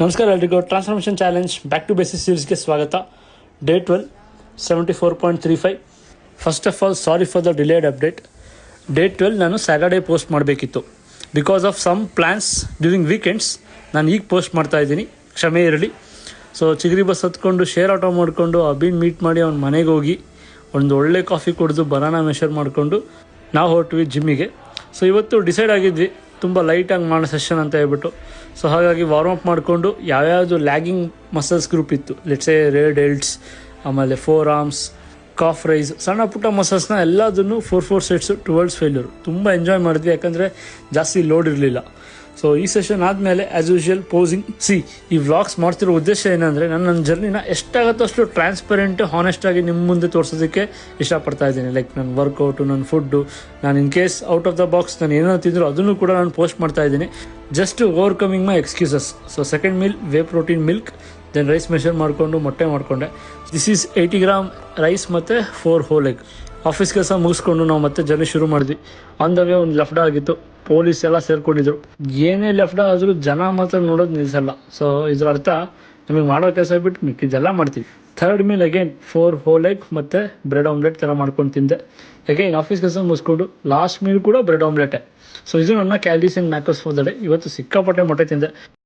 ನಮಸ್ಕಾರ ಎಲ್ರಿಗೂ. Transformation challenge back to basics ಸೀರೀಸ್ಗೆ ಸ್ವಾಗತ. Day 12 74.35. First of all sorry for the delayed update. Day 12 ನಾನು ಸ್ಯಾಟರ್ಡೇ ಪೋಸ್ಟ್ ಮಾಡಬೇಕಿತ್ತು. Because of some plans during weekends ನಾನು ಈಗ ಪೋಸ್ಟ್ ಮಾಡ್ತಾಯಿದ್ದೀನಿ, ಕ್ಷಮೆ ಇರಲಿ. ಸೊ ಚಿಗರಿ ಬಸ್ ಹತ್ಕೊಂಡು ಶೇರ್ ಆಟೋ ಮಾಡಿಕೊಂಡು ಅಭಿನ್ ಮೀಟ್ ಮಾಡಿ ಅವ್ನ ಮನೆಗೆ ಹೋಗಿ ಒಂದು ಒಳ್ಳೆ ಕಾಫಿ ಕುಡಿದು ಬನಾನಾ ಮೆಷರ್ ಮಾಡಿಕೊಂಡು ನಾವು ಹೊರಟ್ವಿ ಜಿಮ್ಮಿಗೆ. ಸೊ ಇವತ್ತು ಡಿಸೈಡ್ ಆಗಿದ್ವಿ ತುಂಬ ಲೈಟಾಗಿ ಮಾಡೋ ಸೆಷನ್ ಅಂತ ಹೇಳ್ಬಿಟ್ಟು. ಸೊ ಹಾಗಾಗಿ ವಾರ್ಮ್ ಅಪ್ ಮಾಡಿಕೊಂಡು ಯಾವ್ಯಾವುದು ಲ್ಯಾಗಿಂಗ್ ಮಸಲ್ಸ್ ಗ್ರೂಪ್ ಇತ್ತು, ಲೆಟ್ಸೆ ರೇರ್ ಡೆಲ್ಟ್ಸ್, ಆಮೇಲೆ 4 ಆರ್ಮ್ಸ್, ಕಾಫ್ ರೈಸ್, ಸಣ್ಣ ಪುಟ್ಟ ಮಸಲ್ಸ್ನ ಎಲ್ಲದನ್ನು 4 ಸೆಟ್ಸು ಟುವರ್ಡ್ಸ್ ಫೇಲ್ಯೂರ್ ತುಂಬ ಎಂಜಾಯ್ ಮಾಡಿದ್ವಿ, ಯಾಕಂದರೆ ಜಾಸ್ತಿ ಲೋಡ್ ಇರಲಿಲ್ಲ. ಸೊ ಈ ಸೆಷನ್ ಆದಮೇಲೆ ಆ್ಯಸ್ ಯೂಶುವಲ್ ಪೋಸಿಂಗ್. ಈ ವ್ಲಾಗ್ಸ್ ಮಾಡ್ತಿರೋ ಉದ್ದೇಶ ಏನಂದರೆ ನನ್ನ ಜರ್ನಿನ ಎಷ್ಟಾಗುತ್ತೋ ಅಷ್ಟು ಟ್ರಾನ್ಸ್ಪರೆಂಟ್ ಹಾನೆಸ್ಟಾಗಿ ನಿಮ್ಮ ಮುಂದೆ ತೋರಿಸೋದಕ್ಕೆ ಇಷ್ಟಪಡ್ತಾ ಇದ್ದೀನಿ. ಲೈಕ್ ನನ್ನ ವರ್ಕೌಟು, ನನ್ನ ಫುಡ್ಡು, ನಾನು in case out of the box ನಾನು ಏನೋ ತಿಂದರೂ ಅದನ್ನು ಕೂಡ ನಾನು ಪೋಸ್ಟ್ ಮಾಡ್ತಾ ಇದ್ದೀನಿ, just overcoming my excuses. So second meal whey protein milk, then rice measure ಮಾಡಿಕೊಂಡು ಮೊಟ್ಟೆ ಮಾಡಿಕೊಂಡೆ. ದಿಸ್ ಈಸ್ 80 ಗ್ರಾಮ್ ರೈಸ್ ಮತ್ತು 4 ಹೋಲ್ ಎಗ್. ಆಫೀಸ್ ಕೆಲಸ ಮುಗಿಸ್ಕೊಂಡು ನಾವು ಮತ್ತೆ ಜರ್ನಿ ಶುರು ಮಾಡಿದ್ವಿ. ಆನ್ ದ ವೇ ಒಂದು ಲೆಫ್ಟ್ ಆಗಿತ್ತು, ಪೊಲೀಸ್ ಎಲ್ಲ ಸೇರ್ಕೊಂಡಿದ್ರು. ಏನೇ ಲೆಫ್ಟ್ ಆದರೂ ಜನ ಮಾತ್ರ ನೋಡೋದು ನಿಲ್ಲಿಸಲ್ಲ. ಸೊ ಇದ್ರ ಅರ್ಥ ನಮಗೆ ಮಾಡೋ ಕೆಲಸ ಬಿಟ್ಟು ಮಿಕ್ಕಿದ್ದೆಲ್ಲ ಮಾಡ್ತೀವಿ. Third meal again 4 whole egg ಮತ್ತು ಬ್ರೆಡ್ ಆಮ್ಲೆಟ್ ಥರ ಮಾಡ್ಕೊಂಡು ತಿಂದೆ. ಅಗೇನ್ ಆಫೀಸ್ ಕೆಲಸ ಮುಗಿಸ್ಕೊಂಡು ಲಾಸ್ಟ್ ಮೀಲ್ ಕೂಡ ಬ್ರೆಡ್ ಆಮ್ಲೆಟೇ. ಸೊ ಇದು ನನ್ನ calories and macros for the day. ಇವತ್ತು ಸಿಕ್ಕಾಪಟ್ಟೆ ಮೊಟ್ಟೆ ತಿಂದೆ.